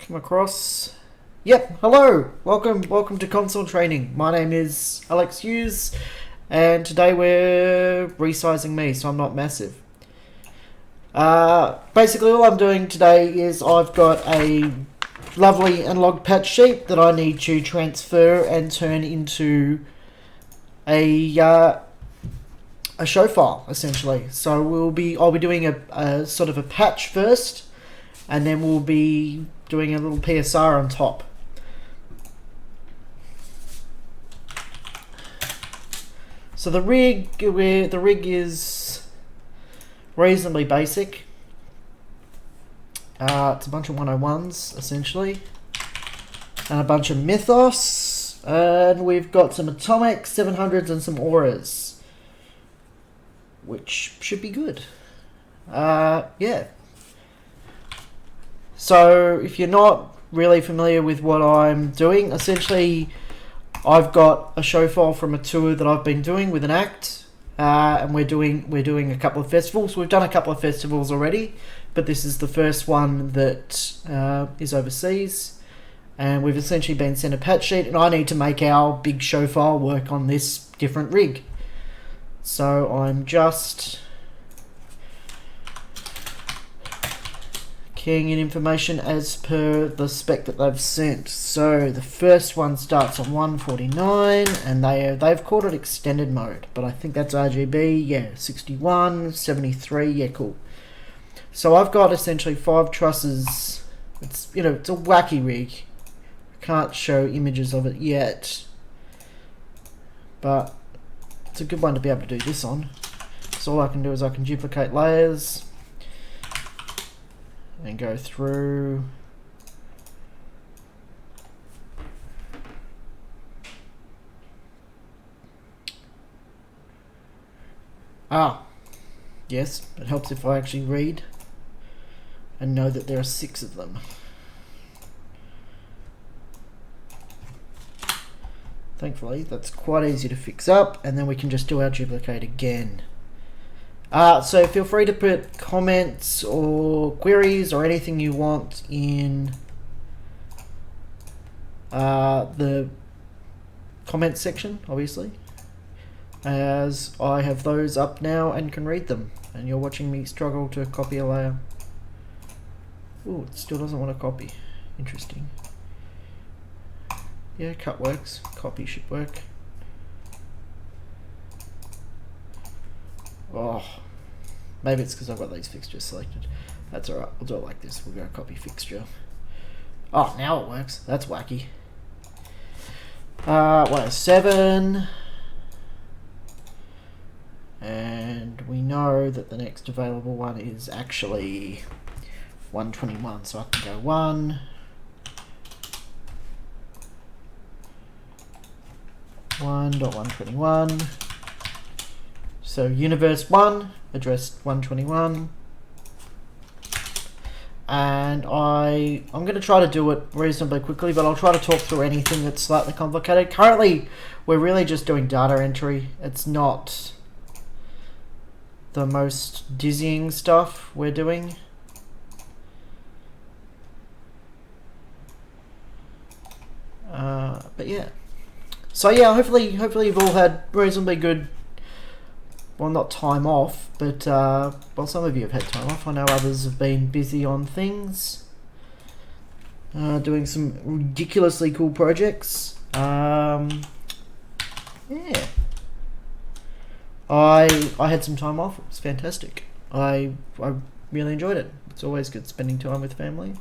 come across. Yep, hello, welcome to console training. My name is Alex Hughes, and today we're resizing me so I'm not massive. Basically all I'm doing today is I've got a lovely analog patch sheet that I need to transfer and turn into a show file, essentially. So I'll be doing a sort of a patch first, and then we'll be doing a little PSR on top. So the rig is reasonably basic. It's a bunch of 101s essentially, and a bunch of mythos, and we've got some atomic 700s and some auras, which should be good. Yeah. So if you're not really familiar with what I'm doing, essentially I've got a show file from a tour that I've been doing with an act, and we're doing a couple of festivals. We've done a couple of festivals already, but this is the first one that is overseas, and we've essentially been sent a patch sheet, and I need to make our big show file work on this different rig. So I'm just keying in information as per the spec that they've sent. So the first one starts on 149, and they've called it extended mode, but I think that's RGB. Yeah, 61, 73. Yeah, cool. So I've got essentially 5 trusses. It's it's a wacky rig. I can't show images of it yet, but it's a good one to be able to do this on. So all I can do is I can duplicate layers and go through. Yes, it helps if I actually read and know that there are 6 of them. Thankfully, that's quite easy to fix up, and then we can just do our duplicate again. So feel free to put comments or queries or anything you want in the comments section, obviously, as I have those up now and can read them, and you're watching me struggle to copy a layer. Ooh, it still doesn't want to copy. Interesting. Yeah, cut works. Copy should work. Oh, maybe it's because I've got these fixtures selected. That's alright, we'll do it like this. We'll go copy fixture. Oh, now it works. That's wacky. 107. And we know that the next available one is actually 121. So I can go 1.121. So universe 1 addressed 121, and I'm going to try to do it reasonably quickly, but I'll try to talk through anything that's slightly complicated. Currently we're really just doing data entry. It's not the most dizzying stuff we're doing. But yeah, so yeah, hopefully you've all had reasonably good, well, not time off, but well, some of you have had time off. I know others have been busy on things, doing some ridiculously cool projects. Yeah, I had some time off. It was fantastic. I really enjoyed it. It's always good spending time with family.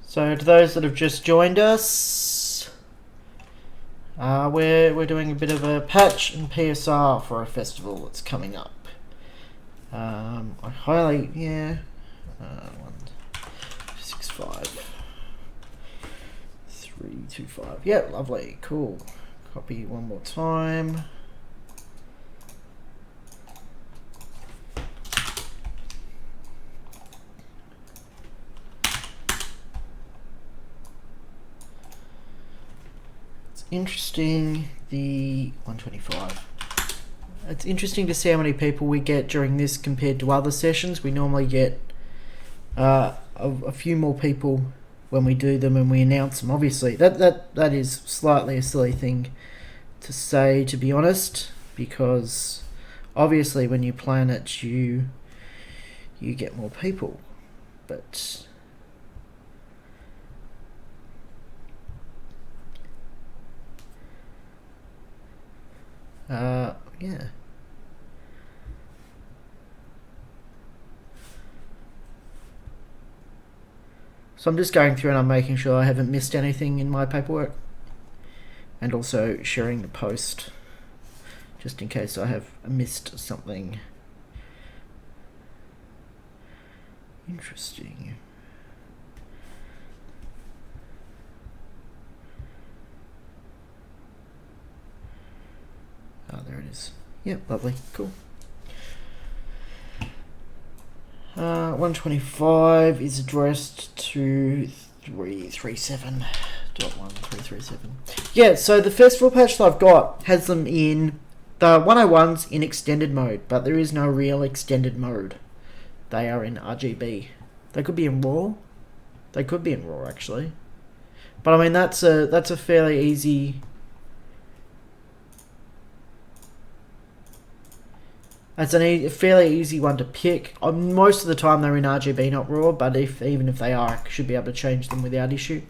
So to those that have just joined us, we're doing a bit of a patch and PSR for a festival that's coming up. I highly, yeah, 165 325. Yeah, lovely, cool. Copy one more time. interesting, the 125. It's interesting to see how many people we get during this compared to other sessions. We normally get a few more people when we do them and we announce them. Obviously, that is slightly a silly thing to say, to be honest, because obviously when you plan it, you get more people, but yeah. So I'm just going through and I'm making sure I haven't missed anything in my paperwork, and also sharing the post just in case I have missed something interesting. Oh, there it is. Yep, lovely, cool. 125 is addressed to 337.1337. Yeah, so the festival patch that I've got has them in the 101s in extended mode, but there is no real extended mode. They are in RGB. They could be in RAW. They could be in RAW actually, but I mean that's a fairly easy. That's a fairly easy one to pick. Most of the time they're in RGB, not RAW, but even if they are, I should be able to change them without issue.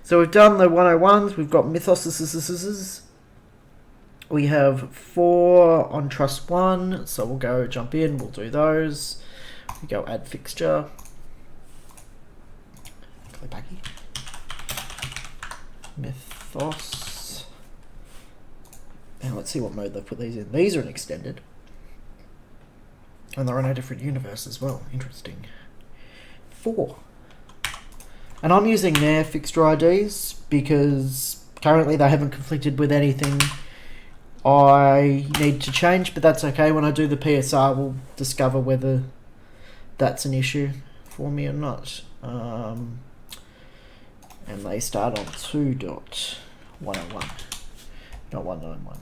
So we've done the 101s. We've got Mythos. We have 4 on Trust 1, so we'll jump in. We'll do those. We go add fixture. Click back here. Mythos. And let's see what mode they've put these in. These are in extended. And they're in a different universe as well. Interesting. 4. And I'm using their fixture IDs because currently they haven't conflicted with anything I need to change, but that's okay. When I do the PSR, we'll discover whether that's an issue for me or not. And they start on 2.101, not 191.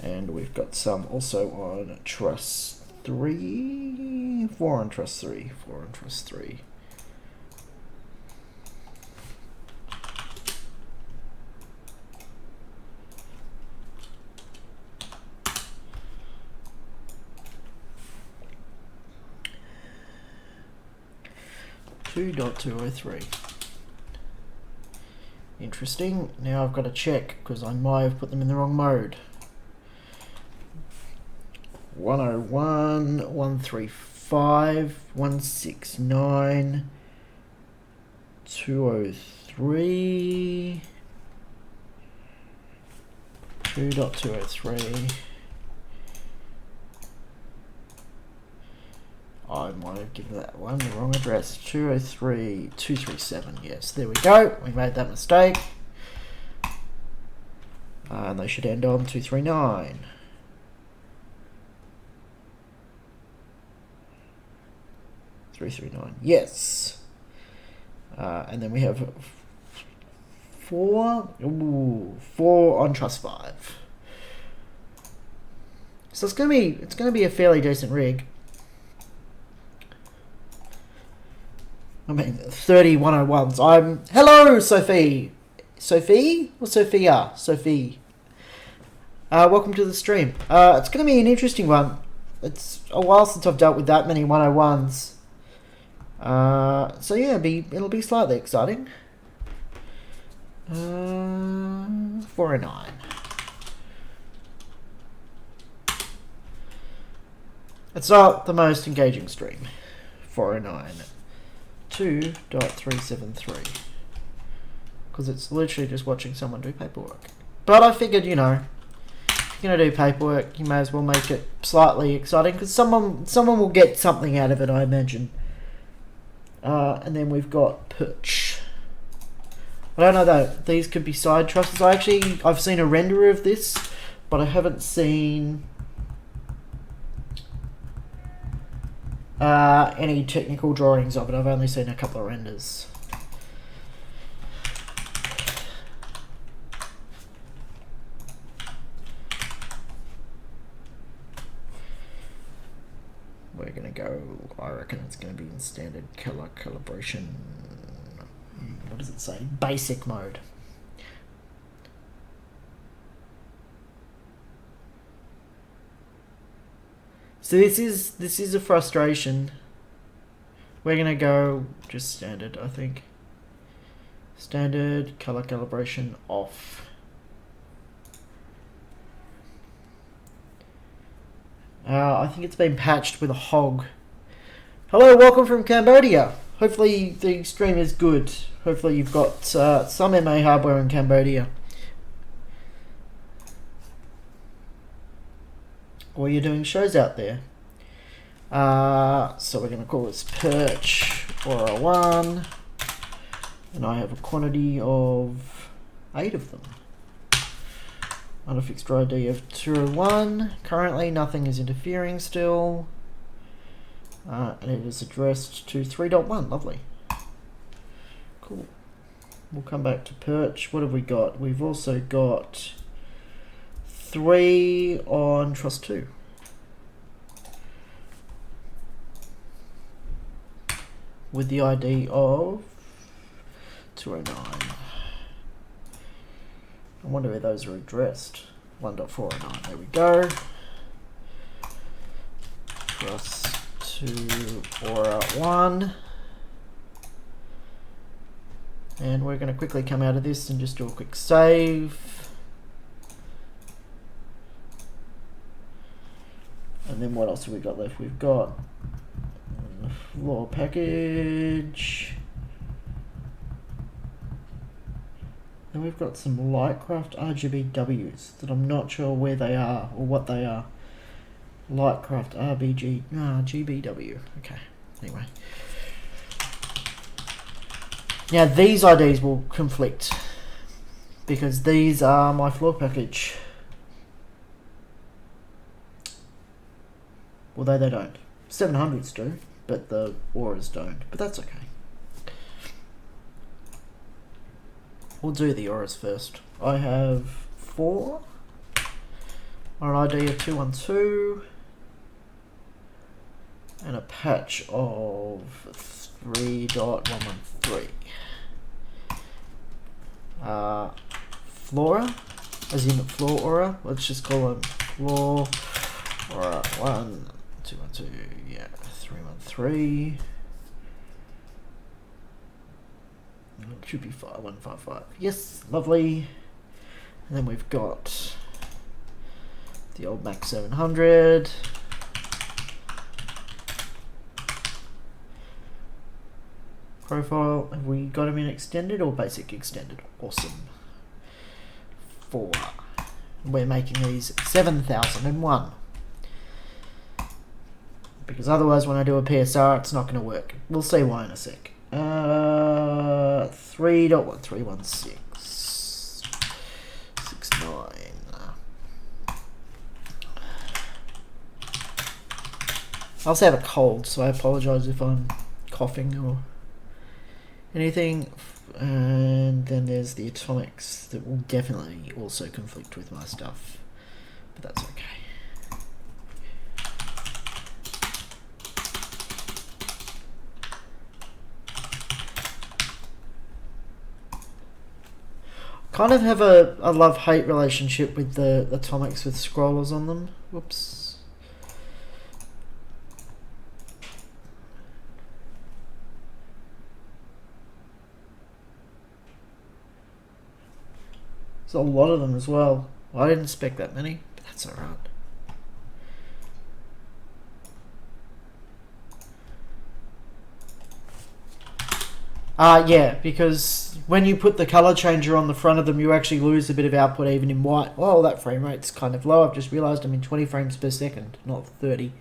And we've got some also on Trust 3, 4 on Trust 3, 4 on Trust 3. .203. Interesting. Now I've got to check because I might have put them in the wrong mode. 101, 135, 169, 203, 2.203. I might have given that one the wrong address. 203, 237. Yes, there we go. We made that mistake. And they should end on 239. Yes. And then we have 4 on Trust 5. So it's gonna be a fairly decent rig. I mean, 30 101s. Hello, Sophie. Sophie or Sophia? Sophie. Welcome to the stream. It's gonna be an interesting one. It's a while since I've dealt with that many 101s. So yeah, it'll be slightly exciting. 409. It's not the most engaging stream. 409. 2.373. Because it's literally just watching someone do paperwork. But I figured, you know, if you're gonna do paperwork, you may as well make it slightly exciting because someone will get something out of it, I imagine. And then we've got Perch. I don't know though. These could be side trusses. I've seen a render of this, but I haven't seen any technical drawings of it. I've only seen a couple of renders. We're gonna go, I reckon it's gonna be in standard color calibration. What does it say? Basic mode. So this is a frustration. We're gonna go just standard, I think. Standard color calibration off. I think it's been patched with a hog. Hello, welcome from Cambodia. Hopefully the stream is good. Hopefully you've got some MA hardware in Cambodia. Or you're doing shows out there. So we're going to call this Perch Aura 1. And I have a quantity of 8 of them. On a fixed ID of 201. Currently nothing is interfering still. And it is addressed to 3.1. Lovely. Cool. We'll come back to Perch. What have we got? We've also got 3 on Trust 2. With the ID of 209. I wonder where those are addressed. 1.409. There we go. Trust 2 Aura 1. And we're going to quickly come out of this and just do a quick save. And then what else have we got left? We've got the floor package. And we've got some Lightcraft RGBWs that I'm not sure where they are or what they are. Lightcraft GBW. Okay, anyway. Now these IDs will conflict because these are my floor package. Although they don't. 700s do, but the Auras don't. But that's okay. We'll do the Auras first. I have 4 on an ID of 212 and a patch of 3.113. Flora, as in floor aura. Let's just call them floor aura 1, 212, yeah, 313. It should be 5155. Yes, lovely. And then we've got the old Mac 700. Profile, have we got him in extended or basic extended? Awesome. 4. We're making these 7001. Because otherwise when I do a PSR it's not going to work. We'll see why in a sec. 3.1316 69. I also have a cold, so I apologize if I'm coughing or anything. And then there's the atomics that will definitely also conflict with my stuff, but that's okay. Kind of have a love-hate relationship with the atomics with scrollers on them. Whoops. There's a lot of them as well. I didn't expect that many, but that's alright. Yeah, because when you put the color changer on the front of them, you actually lose a bit of output even in white. Well, that frame rate's kind of low. I've just realized I'm in 20 frames per second, not 30.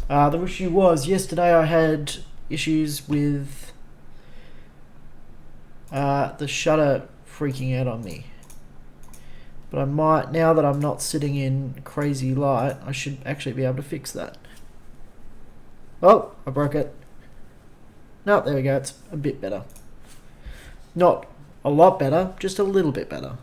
The issue was, yesterday I had issues with the shutter freaking out on me. But I might, now that I'm not sitting in crazy light, I should actually be able to fix that. Oh, I broke it. No, there we go, it's a bit better. Not a lot better, just a little bit better.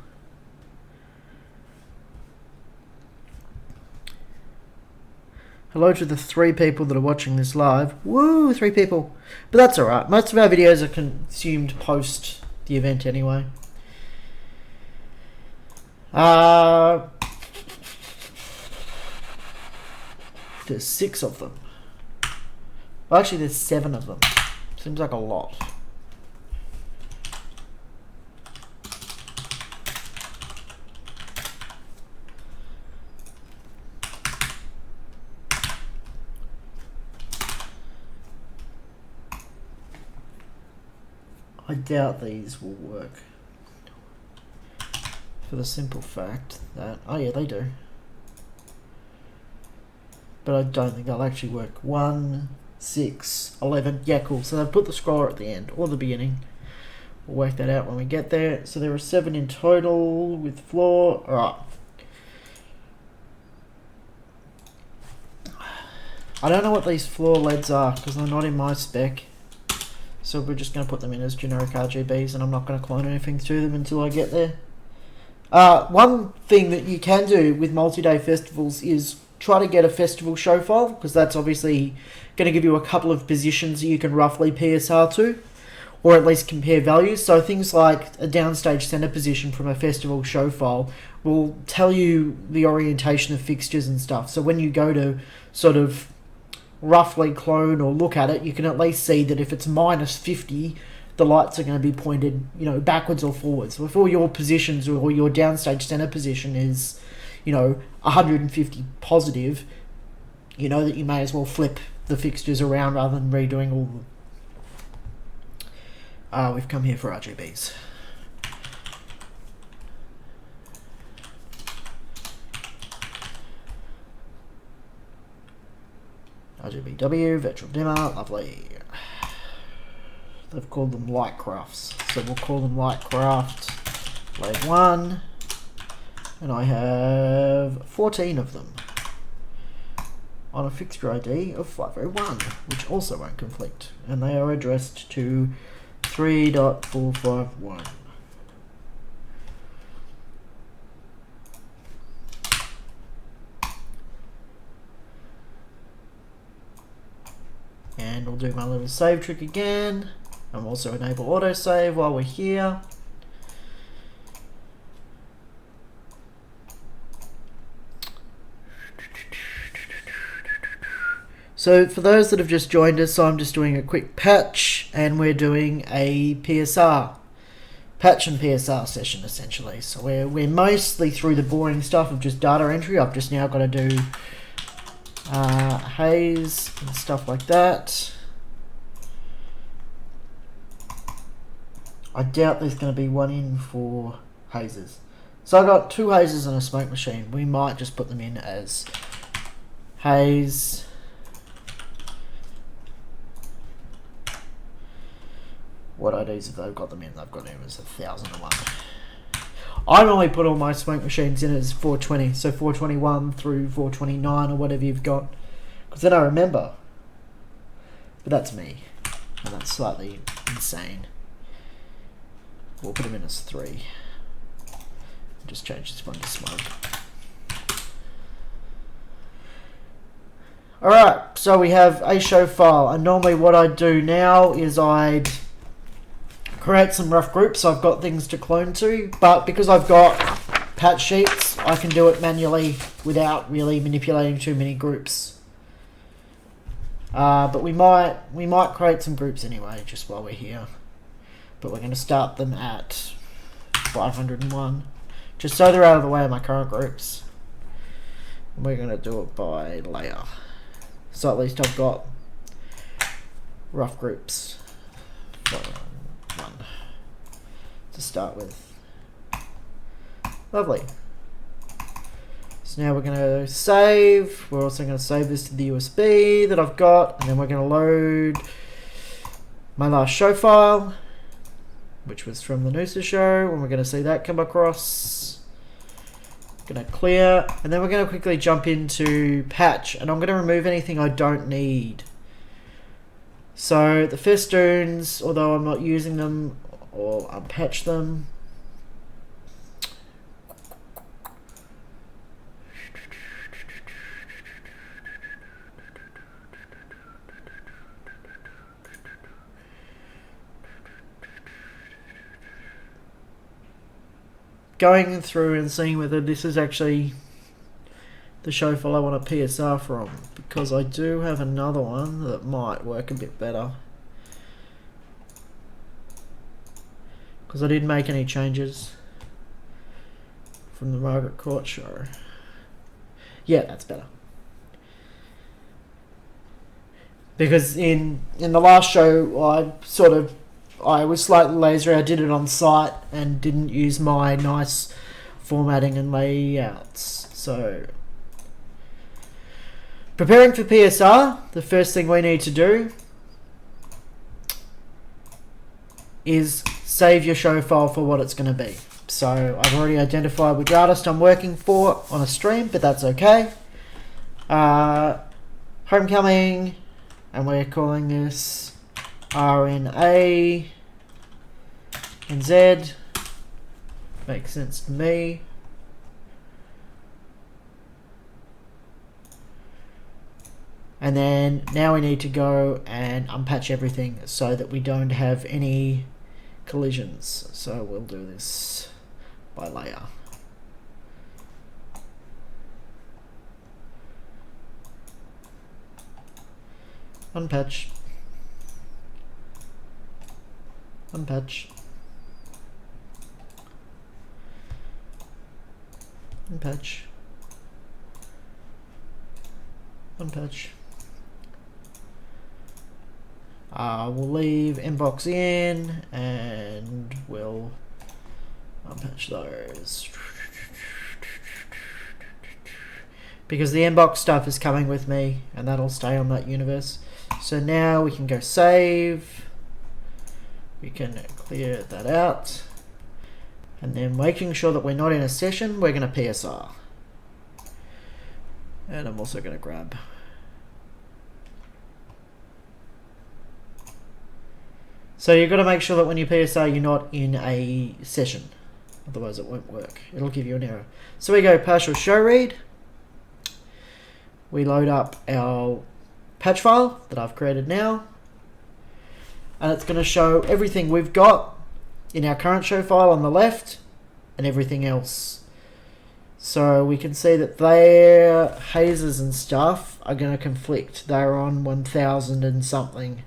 Hello to the 3 people that are watching this live. Woo, 3 people. But that's alright. Most of our videos are consumed post the event anyway. There's 6 of them. Well, actually, there's 7 of them. Seems like a lot. I doubt these will work. For the simple fact that, oh yeah, they do. But I don't think they'll actually work. 1, 6, 11. Yeah, cool. So they've put the scroller at the end or the beginning. We'll work that out when we get there. So there are 7 in total with floor. Alright. I don't know what these floor LEDs are because they're not in my spec. So we're just going to put them in as generic RGBs, and I'm not going to clone anything to them until I get there. One thing that you can do with multi-day festivals is try to get a festival show file, because that's obviously going to give you a couple of positions that you can roughly PSR to, or at least compare values. So things like a downstage center position from a festival show file will tell you the orientation of fixtures and stuff. So when you go to sort of roughly clone or look at it, you can at least see that if it's minus 50, the lights are going to be pointed, you know, backwards or forwards. So if all your positions or your downstage center position is, you know, 150 positive, you know that you may as well flip the fixtures around rather than redoing all of them. We've come here for RGBs. RGBW, virtual dimmer, lovely. They've called them light crafts, so we'll call them light craft blade 1, and I have 14 of them on a fixture ID of 501, which also won't conflict, and they are addressed to 3.451. And we'll do my little save trick again. And also enable autosave while we're here. So for those that have just joined us, I'm just doing a quick patch, and we're doing a PSR. Patch and PSR session essentially. So we're mostly through the boring stuff of just data entry. I've just now got to do haze and stuff like that. I doubt there's going to be one in for hazes. So I got 2 hazes and a smoke machine. We might just put them in as haze. What IDs have they got them in? They've got them as 1001. I normally put all my smoke machines in as 420, so 421 through 429 or whatever you've got, because then I remember. But that's me, and that's slightly insane. We'll put them in as 3. Just change this one to smoke. Alright, so we have a show file, and normally what I'd do now is I'd create some rough groups. I've got things to clone to, but because I've got patch sheets, I can do it manually without really manipulating too many groups. But we might create some groups anyway, just while we're here. But we're going to start them at 501, just so they're out of the way of my current groups. And we're going to do it by layer, so at least I've got rough groups. 1 to start with. Lovely. So now we're going to save. We're also going to save this to the USB that I've got, and then we're going to load my last show file. which was from the Noosa show, and we're going to see that come across. Going to clear, and then we're going to quickly jump into patch, and I'm going to remove anything I don't need. So the festoons, although I'm not using them, or unpatch them. Going through and seeing whether this is actually the show file I want a PSR from, because I do have another one that might work a bit better, because I didn't make any changes from the Margaret Court show. Yeah, that's better, because in the last show I was slightly lazy. I did it on site and didn't use my nice formatting and layouts. So, preparing for PSR, the first thing we need to do is save your show file for what it's going to be. So, I've already identified which artist I'm working for on a stream, but that's okay. Homecoming, and we're calling this RNA and Z. Makes sense to me. And then now we need to go and unpatch everything so that we don't have any collisions. So we'll do this by layer. Unpatch. Unpatch. Unpatch. Unpatch. We'll leave inbox in and we'll unpatch those. Because the inbox stuff is coming with me and that'll stay on that universe. So now we can go save. We can clear that out. And then making sure that we're not in a session, we're going to PSR. And I'm also going to grab. So you've got to make sure that when you PSR, you're not in a session. Otherwise it won't work. It'll give you an error. So we go partial show read. We load up our patch file that I've created now. And it's going to show everything we've got in our current show file on the left and everything else. So we can see that their hazes and stuff are going to conflict. They're on 1000 and something,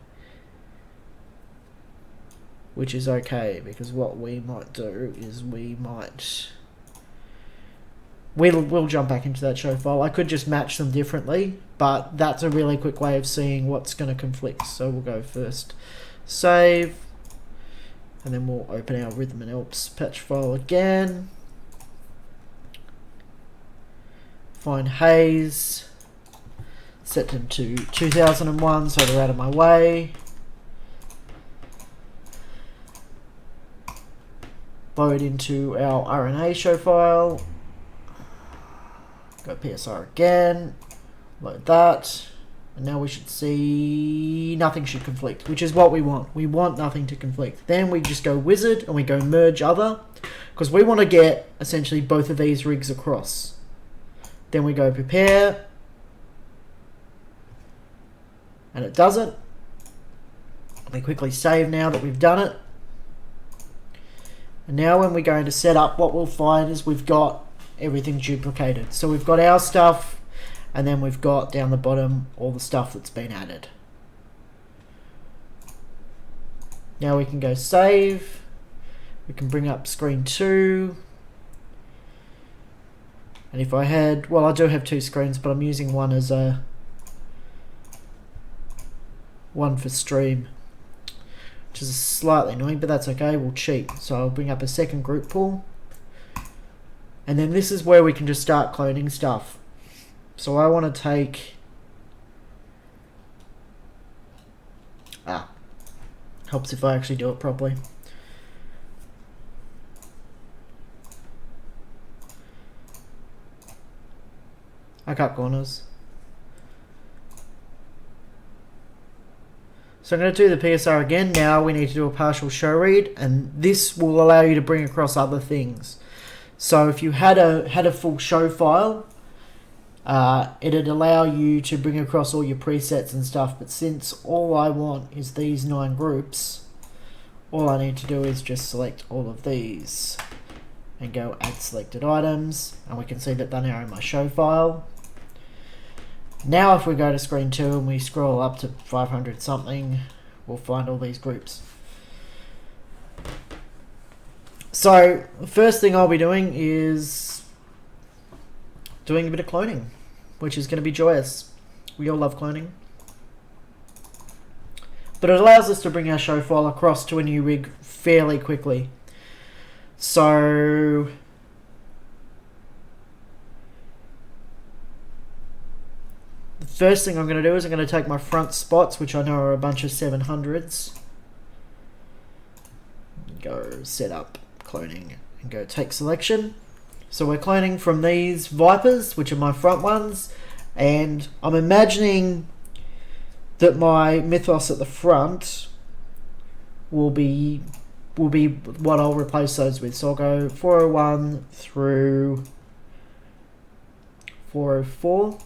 which is okay, because what we might do is we'll jump back into that show file. I could just match them differently, but that's a really quick way of seeing what's going to conflict. So we'll go first save, and then we'll open our Rhythm and Elps patch file again. Find haze, set them to 2001 so they're out of my way. Load into our RNA show file. Go PSR again. Load that. And now we should see nothing should conflict, which is what we want. We want nothing to conflict. Then we just go wizard and we go merge other, because we want to get essentially both of these rigs across. Then we go prepare, and it does it. We quickly save now that we've done it. And now when we're going to set up, what we'll find is we've got everything duplicated. So we've got our stuff, and then we've got down the bottom all the stuff that's been added. Now we can go save. We can bring up screen 2. And if I had, well, I do have 2 screens, but I'm using one as one for stream, which is slightly annoying, but that's okay. We'll cheat. So I'll bring up a second group pool. And then this is where we can just start cloning stuff. So I want to take, helps if I actually do it properly. I cut corners. So I'm going to do the PSR again. Now we need to do a partial show read, and this will allow you to bring across other things. So if you had a full show file, it'd allow you to bring across all your presets and stuff. But since all I want is these 9 groups, all I need to do is just select all of these and go add selected items, and we can see that they're now in my show file. Now if we go to screen 2 and we scroll up to 500 something, we'll find all these groups. So the first thing I'll be doing is doing a bit of cloning, which is going to be joyous. We all love cloning. But it allows us to bring our show file across to a new rig fairly quickly. So the first thing I'm going to do is I'm going to take my front spots, which I know are a bunch of 700s. Go set up cloning and go take selection. So we're cloning from these Vipers, which are my front ones, and I'm imagining that my Mythos at the front will be what I'll replace those with. So I'll go 401 through 404.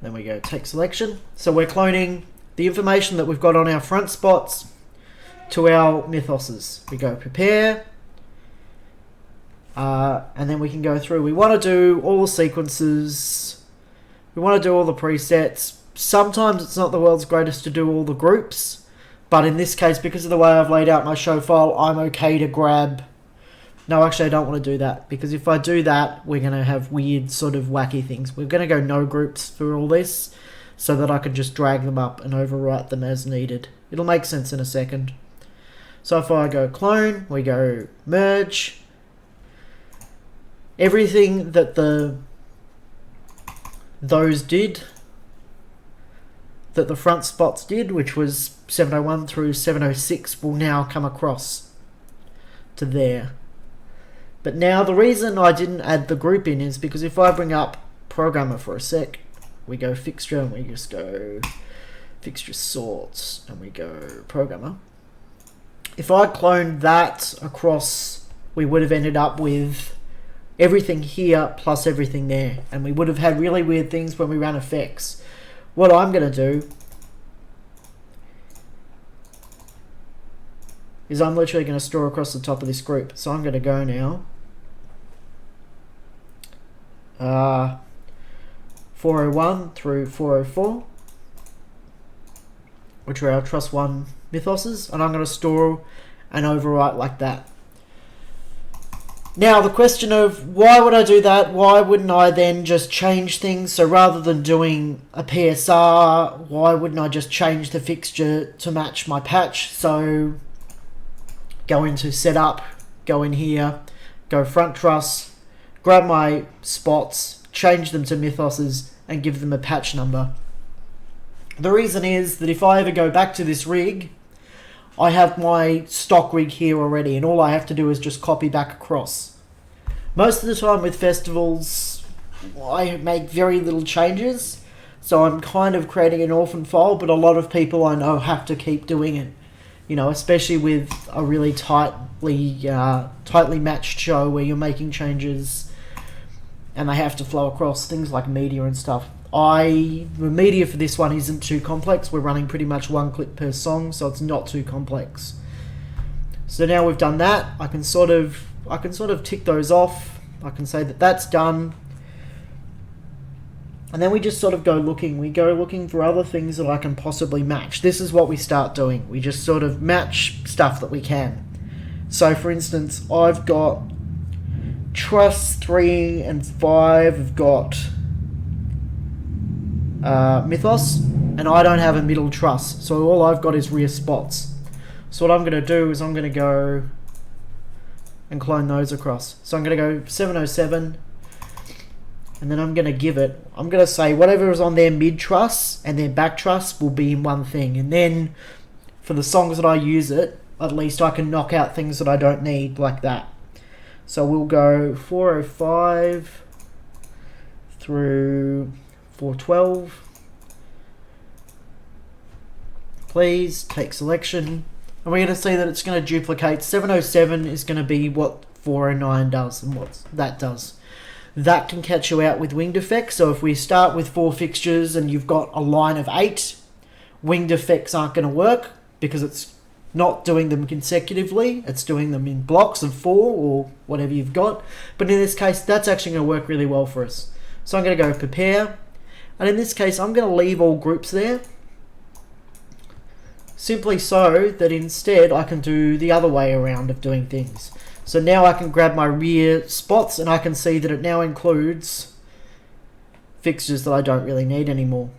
Then we go take selection. So we're cloning the information that we've got on our front spots to our Mythoses. We go prepare, and then we can go through. We want to do all the sequences. We want to do all the presets. Sometimes it's not the world's greatest to do all the groups, but in this case, because of the way I've laid out my show file, I'm okay to grab... No, actually I don't want to do that, because if I do that, we're going to have weird sort of wacky things. We're going to go no groups for all this, so that I can just drag them up and overwrite them as needed. It'll make sense in a second. So if I go clone, we go merge. Everything that those did, that the front spots did, which was 701 through 706, will now come across to there. But now the reason I didn't add the group in is because if I bring up programmer for a sec, we go fixture and we just go fixture sorts and we go programmer. If I cloned that across, we would have ended up with everything here plus everything there, and we would have had really weird things when we ran effects. What I'm going to do is I'm literally going to store across the top of this group. So I'm going to go now 401 through 404, which are our Trust 1 Mythoses, and I'm going to store and overwrite like that. Now the question of why would I do that? Why wouldn't I then just change things? So rather than doing a PSR, why wouldn't I just change the fixture to match my patch? So go into setup, go in here, go front truss, grab my spots, change them to Mythoses, and give them a patch number. The reason is that if I ever go back to this rig, I have my stock rig here already, and all I have to do is just copy back across. Most of the time with festivals, I make very little changes, so I'm kind of creating an orphan file, but a lot of people I know have to keep doing it. You know, especially with a really tightly matched show where you're making changes and they have to flow across things like media and stuff. The media for this one isn't too complex. We're running pretty much one clip per song, so it's not too complex. So now we've done that, I can sort of tick those off. I can say that that's done. And then we just sort of go looking. We go looking for other things that I can possibly match. This is what we start doing. We just sort of match stuff that we can. So for instance, I've got Truss 3 and 5 have got Mythos, and I don't have a middle truss, so all I've got is rear spots. So what I'm going to do is I'm going to go and clone those across. So I'm going to go 707, and then I'm going to give it, I'm going to say whatever is on their mid truss and their back truss will be in one thing, and then for the songs that I use it, at least I can knock out things that I don't need like that. So we'll go 405 through 412. Please take selection. And we're going to see that it's going to duplicate. 707 is going to be what 409 does and what that does. That can catch you out with winged effects. So if we start with 4 fixtures and you've got a line of 8, winged effects aren't going to work because it's not doing them consecutively. It's doing them in blocks of 4 or whatever you've got. But in this case, that's actually going to work really well for us. So I'm going to go prepare. And in this case, I'm going to leave all groups there. Simply so that instead I can do the other way around of doing things. So now I can grab my rear spots and I can see that it now includes fixtures that I don't really need anymore.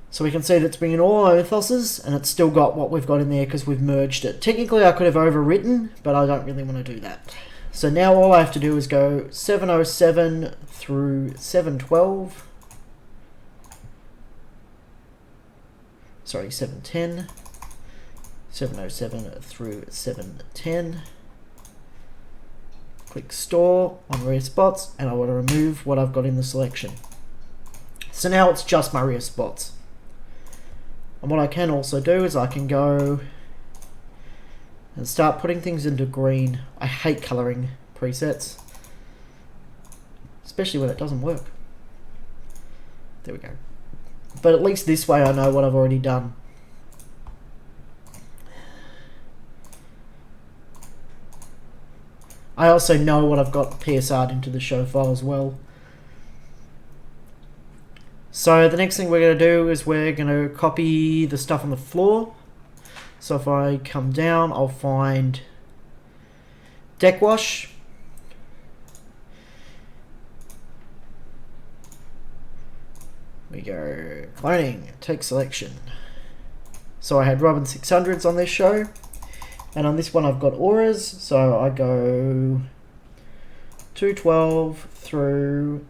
So we can see that it's bringing all orthoses and it's still got what we've got in there because we've merged it. Technically I could have overwritten, but I don't really want to do that. So now all I have to do is go 707 through 712. Sorry, 710. 707 through 710. Click store on rear spots and I want to remove what I've got in the selection. So now it's just my rear spots. And what I can also do is I can go and start putting things into green. I hate coloring presets, especially when it doesn't work. There we go. But at least this way I know what I've already done. I also know what I've got PSR'd into the show file as well. So the next thing we're going to do is we're going to copy the stuff on the floor. So if I come down, I'll find deck wash. We go cloning, take selection. So I had Robin 600s on this show. And on this one I've got auras, so I go 212 through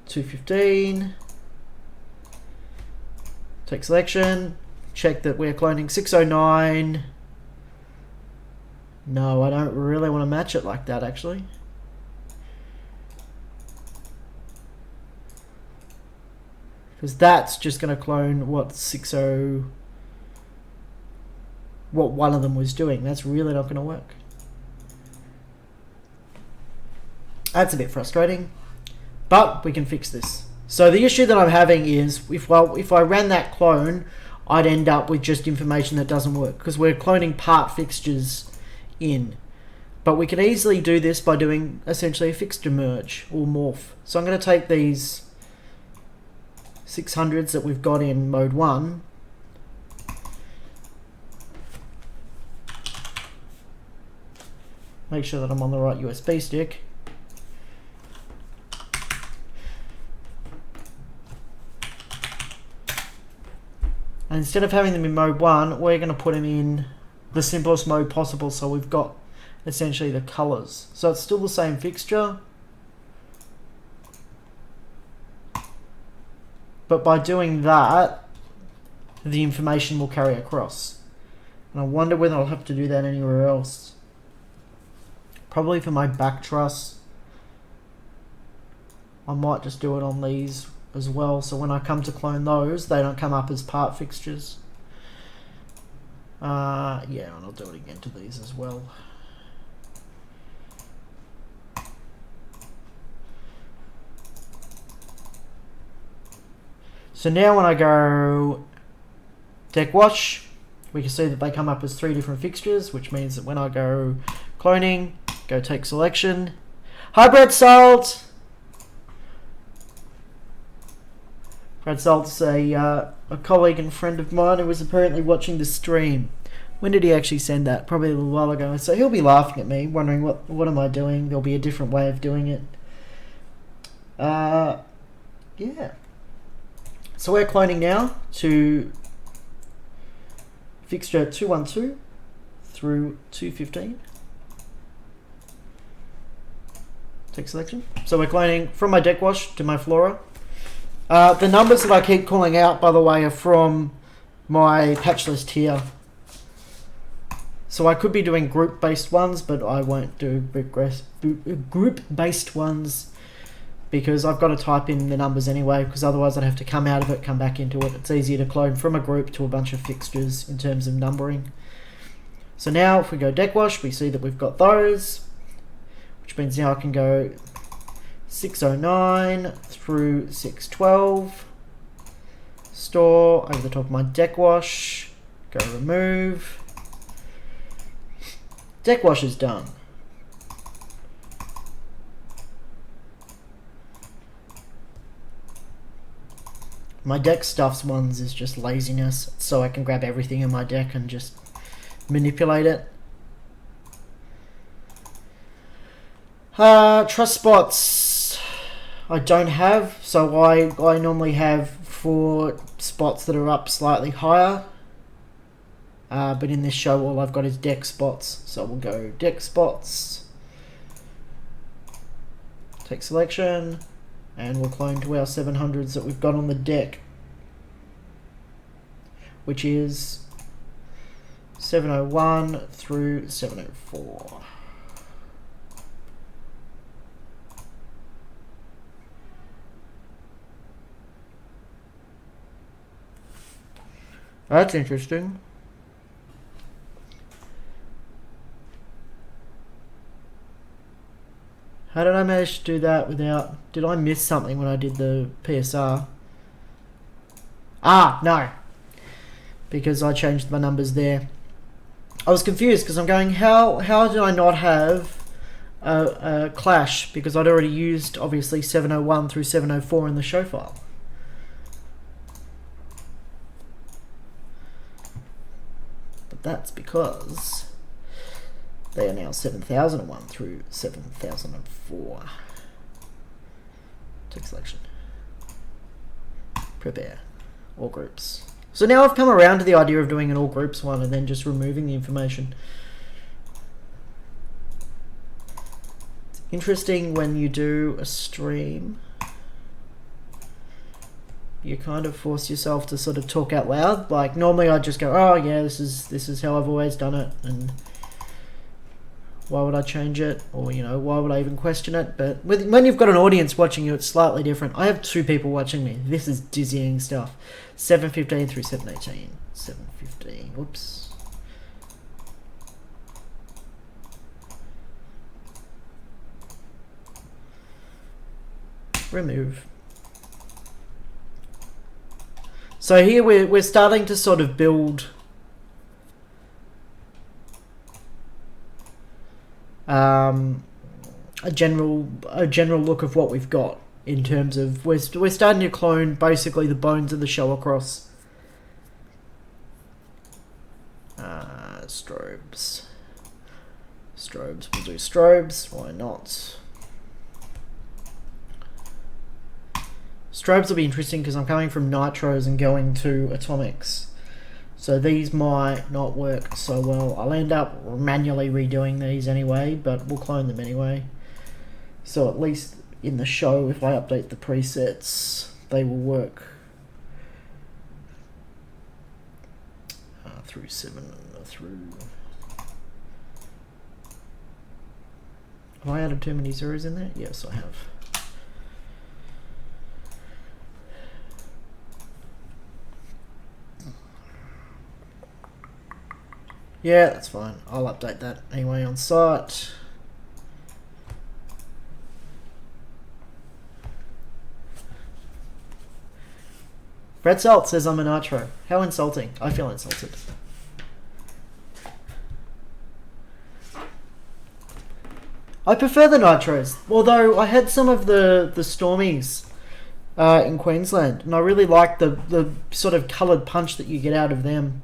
215. Take selection, check that we're cloning 609. No, I don't really want to match it like that actually. Because that's just going to clone what what one of them was doing. That's really not going to work. That's a bit frustrating, but we can fix this. So the issue that I'm having is if I ran that clone, I'd end up with just information that doesn't work because we're cloning part fixtures in. But we can easily do this by doing essentially a fixture merge or morph. So I'm going to take these 600s that we've got in mode 1 make sure that I'm on the right USB stick. And instead of having them in mode 1, we're going to put them in the simplest mode possible so we've got essentially the colors. So it's still the same fixture, but by doing that, the information will carry across. And I wonder whether I'll have to do that anywhere else. Probably for my back truss. I might just do it on these as well, so when I come to clone those, they don't come up as part fixtures. Yeah, and I'll do it again to these as well. So now when I go deck wash, we can see that they come up as 3 different fixtures, which means that when I go cloning, go take selection. Hi Brad Salt! Brad Salt's a colleague and friend of mine who was apparently watching the stream. When did he actually send that? Probably a little while ago. So he'll be laughing at me, wondering what am I doing? There'll be a different way of doing it. Yeah. So we're cloning now to fixture 212 through 215. Take selection. So we're cloning from my deck wash to my flora. The numbers that I keep calling out, by the way, are from my patch list here. So I could be doing group-based ones, but I won't do group-based ones because I've got to type in the numbers anyway, because otherwise I'd have to come out of it, come back into it. It's easier to clone from a group to a bunch of fixtures in terms of numbering. So now if we go deck wash, we see that we've got those, which means now I can go 609 through 612, store over the top of my deck wash, go remove. Deck wash is done. My deck stuffs ones is just laziness, so I can grab everything in my deck and just manipulate it. Trust spots I don't have, so I normally have 4 spots that are up slightly higher. But in this show all I've got is deck spots, so we'll go deck spots, take selection, and we'll clone to our 700s that we've got on the deck, which is 701 through 704. That's interesting. How did I manage to do that without... Did I miss something when I did the PSR? Ah, no. Because I changed my numbers there. I was confused because I'm going, how did I not have a clash? Because I'd already used, obviously, 701 through 704 in the show file. But that's because they are now 7001 through 7004. Take selection. Prepare. All groups. So now I've come around to the idea of doing an all groups one and then just removing the information. It's interesting when you do a stream, you kind of force yourself to sort of talk out loud. Like normally I'd just go, oh yeah, this is how I've always done it, and why would I change it? Or, you know, why would I even question it? But when you've got an audience watching you, it's slightly different. I have 2 people watching me. This is dizzying stuff. 715 through 718. 715. Whoops. Remove. So here we're starting to sort of build a general look of what we've got in terms of we're starting to clone basically the bones of the show across. Strobes, we'll do strobes, why not? Strobes will be interesting because I'm coming from nitros and going to atomics. So these might not work so well. I'll end up manually redoing these anyway, but we'll clone them anyway. So at least in the show, if I update the presets, they will work. Through 7, through... Have I added too many zeros in there? Yes, I have. Yeah, that's fine. I'll update that anyway on site. Brett Salt says I'm a nitro. How insulting. I feel insulted. I prefer the nitros, although I had some of the Stormies in Queensland, and I really like the sort of coloured punch that you get out of them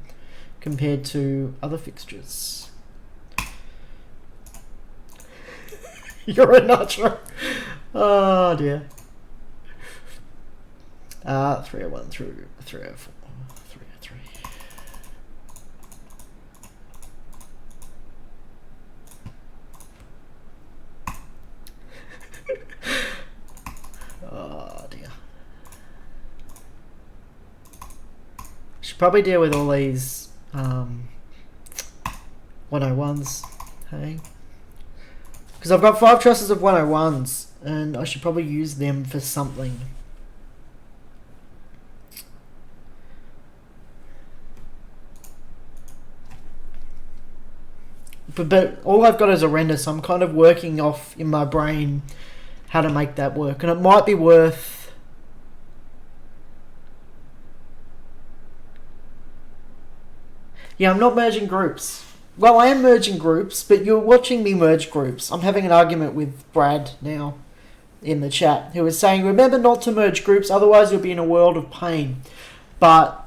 compared to other fixtures. You're a nitro. Oh dear. 301 through 304. 303. Oh dear. Should probably deal with all these 101s. Hey, because I've got 5 trusses of 101s, and I should probably use them for something. But all I've got is a render, so I'm kind of working off in my brain how to make that work. And it might be worth... Yeah, I'm not merging groups. Well, I am merging groups, but you're watching me merge groups. I'm having an argument with Brad now in the chat, who is saying, remember not to merge groups, otherwise you'll be in a world of pain. But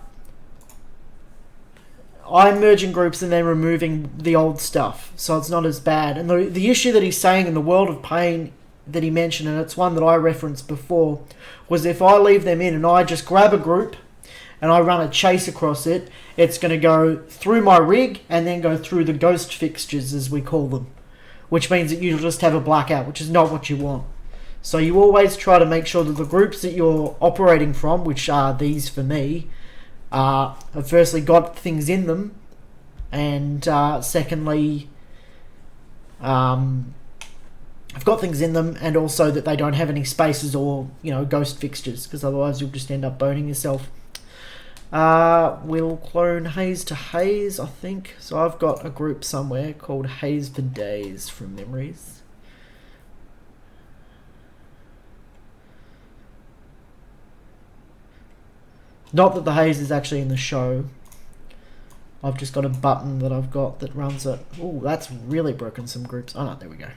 I'm merging groups and then removing the old stuff, so it's not as bad. And the issue that he's saying in the world of pain that he mentioned, and it's one that I referenced before, was if I leave them in and I just grab a group and I run a chase across it, it's going to go through my rig and then go through the ghost fixtures, as we call them, which means that you'll just have a blackout, which is not what you want. So you always try to make sure that the groups that you're operating from, which are these for me, have firstly got things in them, and secondly, I've got things in them, and also that they don't have any spaces or, you know, ghost fixtures, because otherwise you'll just end up boning yourself. We'll clone Haze to Haze, I think. So I've got a group somewhere called Haze for Days from memories. Not that the haze is actually in the show. I've just got a button that I've got that runs it. Oh, that's really broken some groups. Oh no, there we go.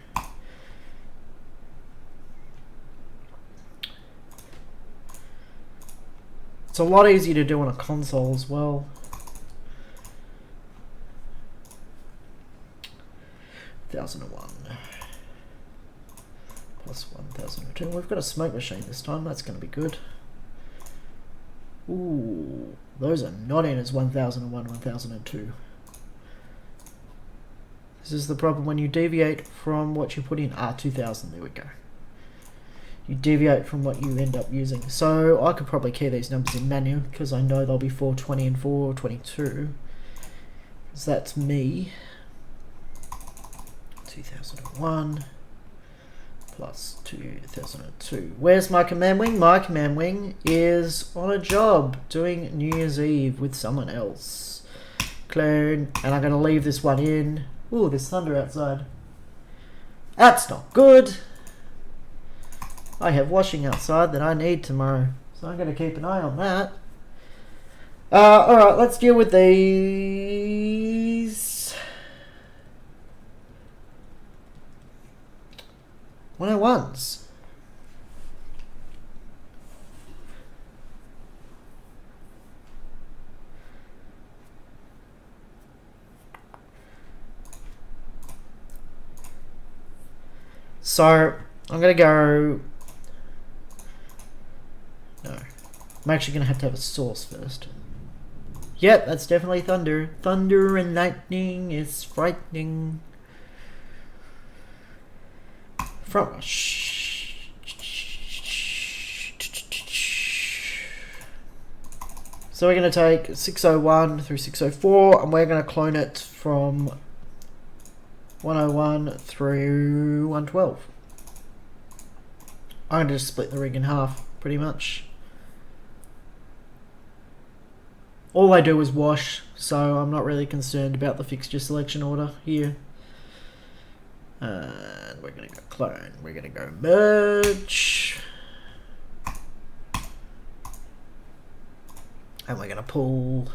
It's a lot easier to do on a console as well. +1001 plus 1002. We've got a smoke machine this time. That's going to be good. Ooh, those are not in as 1001, 1002. This is the problem when you deviate from what you put in. 2000, there we go. You deviate from what you end up using. So I could probably key these numbers in manual because I know they'll be 420 and 422. So that's me. 2001 plus 2002. Where's my command wing? My command wing is on a job doing New Year's Eve with someone else. Clone, and I'm going to leave this one in. Ooh, there's thunder outside. That's not good. I have washing outside that I need tomorrow, so I'm going to keep an eye on that. Alright, let's deal with these 101s. So, I'm going to go... No. I'm actually going to have a source first. Yep, that's definitely thunder. Thunder and lightning is frightening. Front rush. So we're going to take 601 through 604 and we're going to clone it from 101 through 112. I'm going to just split the rig in half, pretty much. All I do is wash, so I'm not really concerned about the fixture selection order here. And we're going to go clone, we're going to go merge. And we're going to pull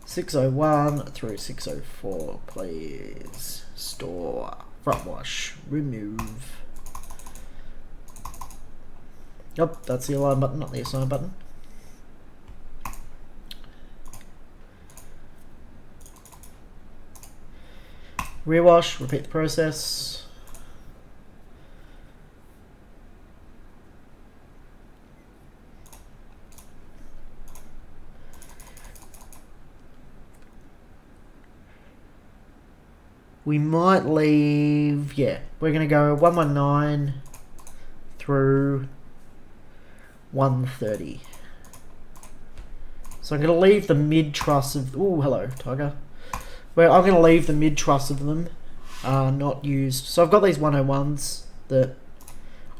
601 through 604, please. Store, front wash, remove. Yep, that's the align button, not the assign button. Rewash, repeat the process. We might leave, yeah, we're going to go 119 through 130. So I'm going to leave the mid truss of, oh, hello, Tiger. Well, I'm going to leave the mid truss of them not used. So I've got these 101s that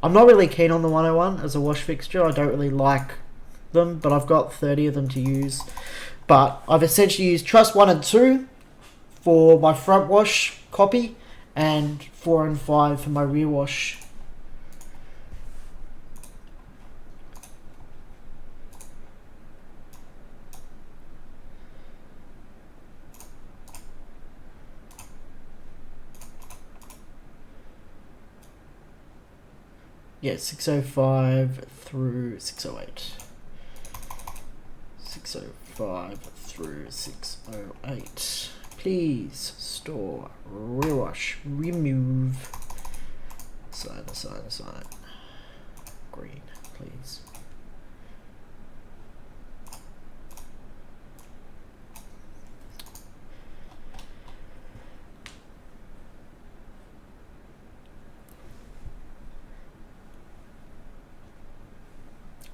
I'm not really keen on the 101 as a wash fixture. I don't really like them, but I've got 30 of them to use. But I've essentially used truss 1 and 2 for my front wash copy and 4 and 5 for my rear wash. Yeah, 605 through 608. 605 through 608. Please store, rear wash, remove. Aside. Green, please.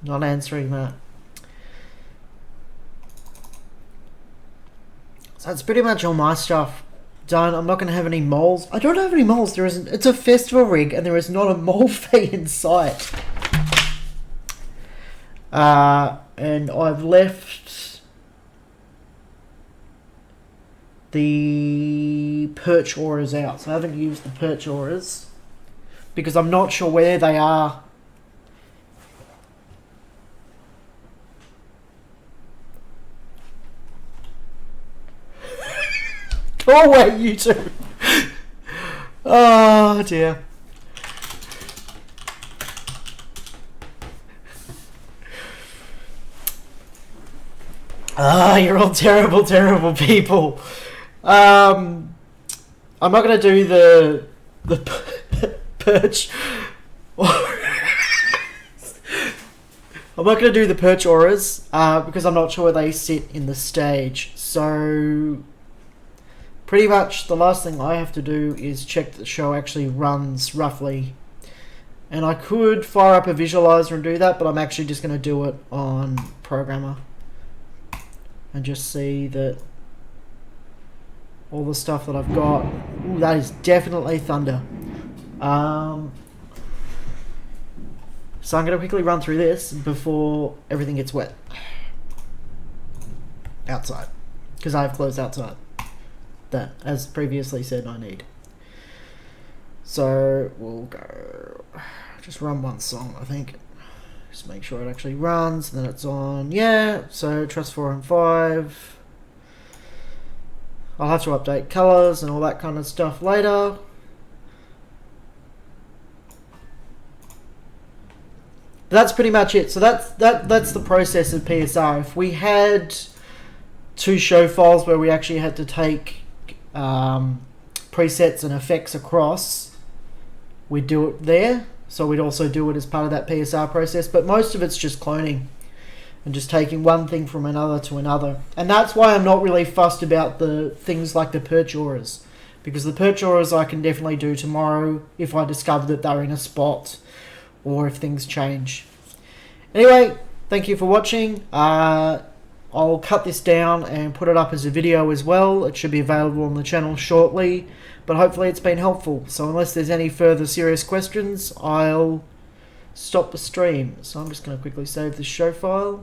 Not answering that. So that's pretty much all my stuff done. I'm not going to have any moles. I don't have any moles. There isn't. It's a festival rig and there is not a mole fee in sight. And I've left the perch auras out. So I haven't used the perch auras because I'm not sure where they are. Go away, you two. Oh dear. You're all terrible, terrible people. I'm not gonna do the perch. I'm not gonna do the perch auras because I'm not sure where they sit in the stage. So pretty much the last thing I have to do is check that the show actually runs roughly. And I could fire up a visualizer and do that, but I'm actually just going to do it on Programmer. And just see that all the stuff that I've got... Ooh, that is definitely thunder. So I'm going to quickly run through this before everything gets wet. Outside. Because I have clothes outside. That, as previously said, I need. So we'll go just run one song, I think. Just make sure it actually runs, and then it's on. Yeah, so truss 4 and 5. I'll have to update colors and all that kind of stuff later. But that's pretty much it. So that's the process of PSR. If we had 2 show files where we actually had to take presets and effects across, we'd do it there. So we'd also do it as part of that PSR process, but most of it's just cloning and just taking one thing from another to another. And that's why I'm not really fussed about the things like the perch auras, because the perch auras I can definitely do tomorrow if I discover that they're in a spot or if things change. Anyway, thank you for watching. I'll cut this down and put it up as a video as well. It should be available on the channel shortly, but hopefully it's been helpful. So unless there's any further serious questions, I'll stop the stream. So I'm just going to quickly save this show file.